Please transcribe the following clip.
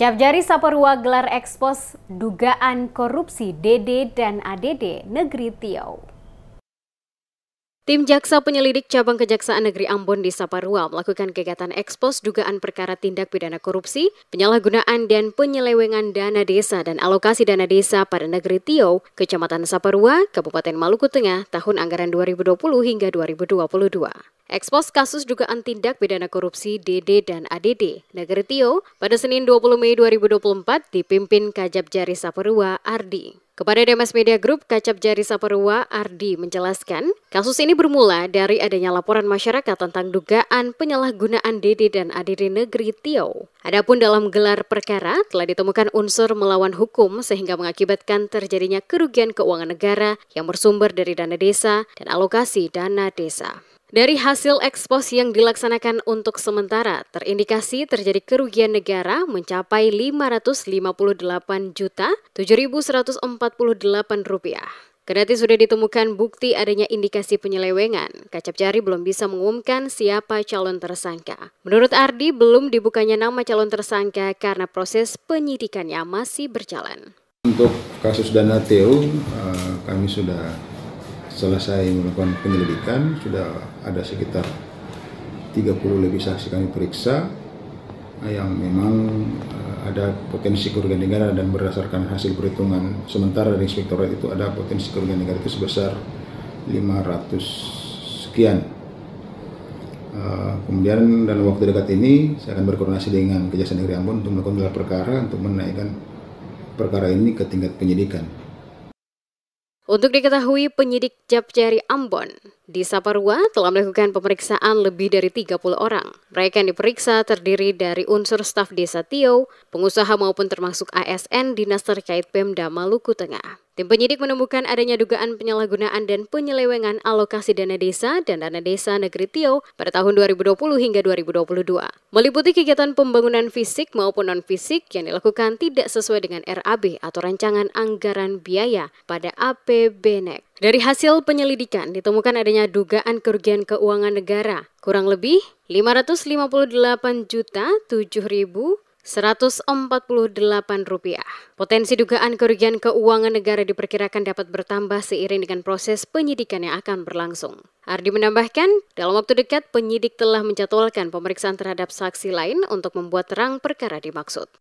Capjari Saparua gelar ekspos dugaan korupsi DD dan ADD Negeri Tiau. Tim Jaksa Penyelidik Cabang Kejaksaan Negeri Ambon di Saparua melakukan kegiatan ekspos dugaan perkara tindak pidana korupsi, penyalahgunaan dan penyelewengan dana desa dan alokasi dana desa pada Negeri Tiau, Kecamatan Saparua, Kabupaten Maluku Tengah, tahun anggaran 2020 hingga 2022. Ekspos kasus dugaan tindak pidana korupsi DD dan ADD Negeri Tiau pada Senin 20 Mei 2024 dipimpin Kajabjari Saparua Ardi. Kepada DMS Media Group, Kajabjari Saparua Ardi menjelaskan, kasus ini bermula dari adanya laporan masyarakat tentang dugaan penyalahgunaan DD dan ADD Negeri Tiau. Adapun dalam gelar perkara telah ditemukan unsur melawan hukum sehingga mengakibatkan terjadinya kerugian keuangan negara yang bersumber dari dana desa dan alokasi dana desa. Dari hasil ekspos yang dilaksanakan untuk sementara, terindikasi terjadi kerugian negara mencapai Rp558.7.148. Kendati sudah ditemukan bukti adanya indikasi penyelewengan, Kajabjari belum bisa mengumumkan siapa calon tersangka. Menurut Ardi, belum dibukanya nama calon tersangka karena proses penyidikannya masih berjalan. Untuk kasus dana TU, kami sudah selesai melakukan penyelidikan, sudah ada sekitar 30 lebih saksi kami periksa yang memang ada potensi kerugian negara, dan berdasarkan hasil perhitungan sementara dari inspektorat itu ada potensi kerugian negara itu sebesar 500 sekian. Kemudian dalam waktu dekat ini saya akan berkoordinasi dengan Kejaksaan Negeri Ambon untuk melakukan gelar perkara untuk menaikkan perkara ini ke tingkat penyidikan. Untuk diketahui, penyidik Capjari Ambon di Saparua telah melakukan pemeriksaan lebih dari 30 orang. Mereka yang diperiksa terdiri dari unsur staf desa Tiau, pengusaha maupun termasuk ASN Dinas terkait Pemda Maluku Tengah. Tim penyidik menemukan adanya dugaan penyalahgunaan dan penyelewengan alokasi dana desa dan dana desa Negeri Tiau pada tahun 2020 hingga 2022. Meliputi kegiatan pembangunan fisik maupun non-fisik yang dilakukan tidak sesuai dengan RAB atau Rancangan Anggaran Biaya pada APBNEK. Dari hasil penyelidikan ditemukan adanya dugaan kerugian keuangan negara kurang lebih Rp558.7.148. Potensi dugaan kerugian keuangan negara diperkirakan dapat bertambah seiring dengan proses penyidikan yang akan berlangsung. Ardi menambahkan, dalam waktu dekat penyidik telah menjadwalkan pemeriksaan terhadap saksi lain untuk membuat terang perkara dimaksud.